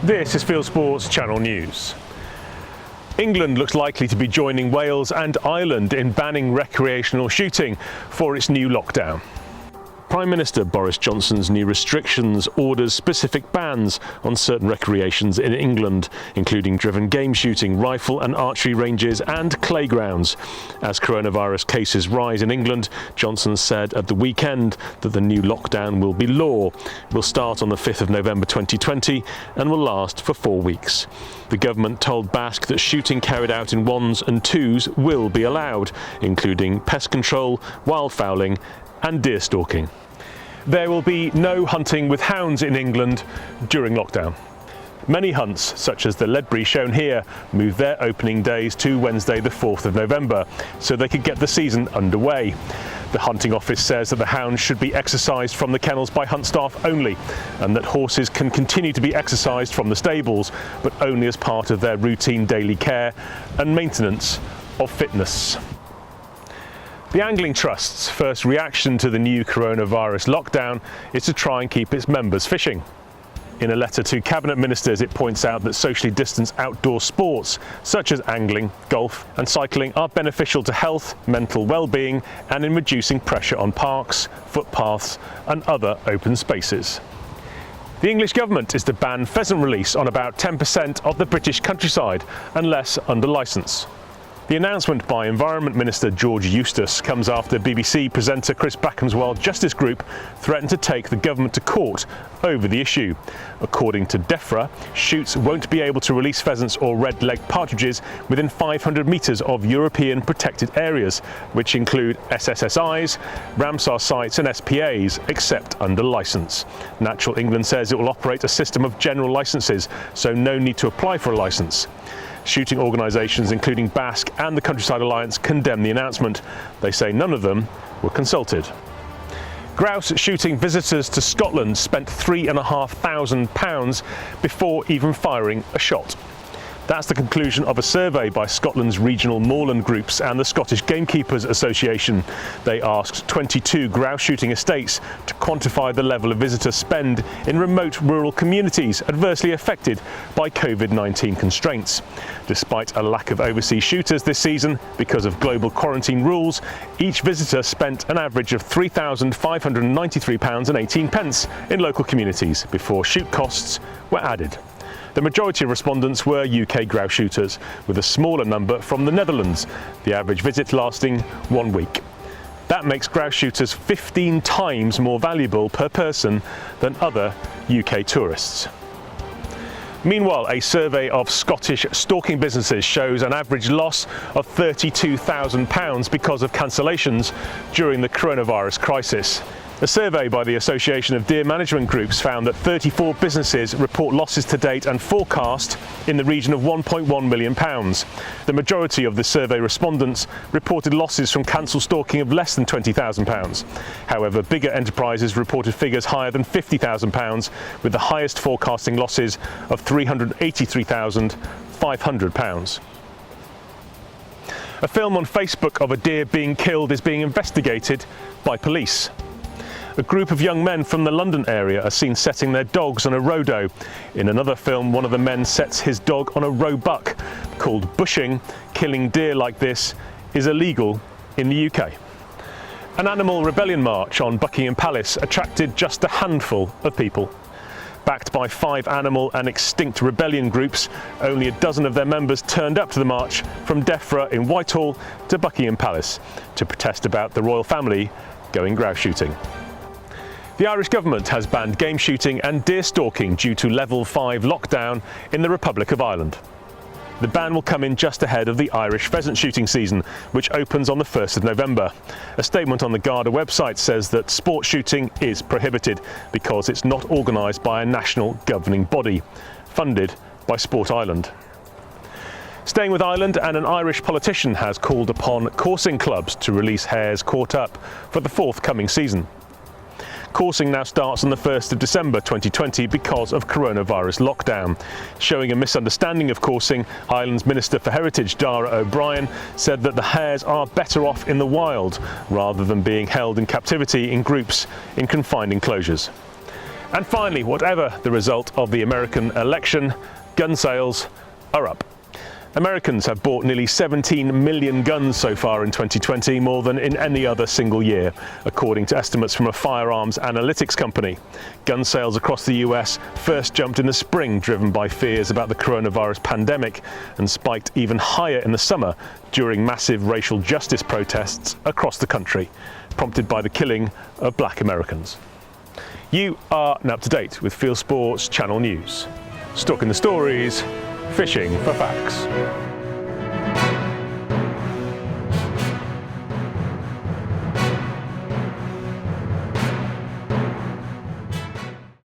This is Fieldsports Channel News. England looks likely to be joining Wales and Ireland in banning recreational shooting for its new lockdown. Prime Minister Boris Johnson's new restrictions orders specific bans on certain recreations in England, including driven game shooting, rifle and archery ranges and playgrounds. As coronavirus cases rise in England, Johnson said at the weekend that the new lockdown will be law. It will start on the 5th of November 2020 and will last for 4 weeks. The government told Basque that shooting carried out in ones and twos will be allowed, including pest control, wildfowling and deer stalking. There will be no hunting with hounds in England during lockdown. Many hunts, such as the Ledbury shown here, moved their opening days to Wednesday the 4th of November, so they could get the season underway. The hunting office says that the hounds should be exercised from the kennels by hunt staff only, and that horses can continue to be exercised from the stables, but only as part of their routine daily care and maintenance of fitness. The Angling Trust's first reaction to the new coronavirus lockdown is to try and keep its members fishing. In a letter to Cabinet Ministers, it points out that socially distanced outdoor sports such as angling, golf and cycling are beneficial to health, mental well-being and in reducing pressure on parks, footpaths and other open spaces. The English government is to ban pheasant release on about 10% of the British countryside unless under licence. The announcement by Environment Minister George Eustace comes after BBC presenter Chris Backham's Wild Justice Group threatened to take the government to court over the issue. According to DEFRA, shoots won't be able to release pheasants or red-legged partridges within 500 metres of European protected areas, which include SSSIs, Ramsar sites and SPAs, except under licence. Natural England says it will operate a system of general licences, so no need to apply for a licence. Shooting organisations including Basque and the Countryside Alliance condemn the announcement. They say none of them were consulted. Grouse shooting visitors to Scotland spent £3,500 before even firing a shot. That's the conclusion of a survey by Scotland's regional moorland groups and the Scottish Gamekeepers Association. They asked 22 grouse shooting estates to quantify the level of visitor spend in remote rural communities adversely affected by COVID-19 constraints. Despite a lack of overseas shooters this season because of global quarantine rules, each visitor spent an average of £3,593.18 in local communities before shoot costs were added. The majority of respondents were UK grouse shooters, with a smaller number from the Netherlands, the average visit lasting 1 week. That makes grouse shooters 15 times more valuable per person than other UK tourists. Meanwhile, a survey of Scottish stalking businesses shows an average loss of £32,000 because of cancellations during the coronavirus crisis. A survey by the Association of Deer Management Groups found that 34 businesses report losses to date and forecast in the region of £1.1 million. The majority of the survey respondents reported losses from cancelled stalking of less than £20,000. However, bigger enterprises reported figures higher than £50,000, with the highest forecasting losses of £383,500. A film on Facebook of a deer being killed is being investigated by police. A group of young men from the London area are seen setting their dogs on a rodo. In another film, one of the men sets his dog on a roebuck. Called bushing, killing deer like this is illegal in the UK. An animal rebellion march on Buckingham Palace attracted just a handful of people. Backed by 5 animal and extinct rebellion groups, only a dozen of their members turned up to the march from Defra in Whitehall to Buckingham Palace to protest about the royal family going grouse shooting. The Irish government has banned game shooting and deer stalking due to level 5 lockdown in the Republic of Ireland. The ban will come in just ahead of the Irish pheasant shooting season, which opens on the 1st of November. A statement on the Garda website says that sport shooting is prohibited because it's not organised by a national governing body, funded by Sport Ireland. Staying with Ireland, and an Irish politician has called upon coursing clubs to release hares caught up for the forthcoming season. Coursing now starts on the 1st of December 2020 because of coronavirus lockdown. Showing a misunderstanding of coursing, Ireland's Minister for Heritage, Dara O'Brien, said that the hares are better off in the wild rather than being held in captivity in groups in confined enclosures. And finally, whatever the result of the American election, gun sales are up. Americans have bought nearly 17 million guns so far in 2020, more than in any other single year, according to estimates from a firearms analytics company. Gun sales across the US first jumped in the spring, driven by fears about the coronavirus pandemic, and spiked even higher in the summer during massive racial justice protests across the country, prompted by the killing of black Americans. You are now up to date with Fieldsports Channel News. Stalking the stories, fishing for facts.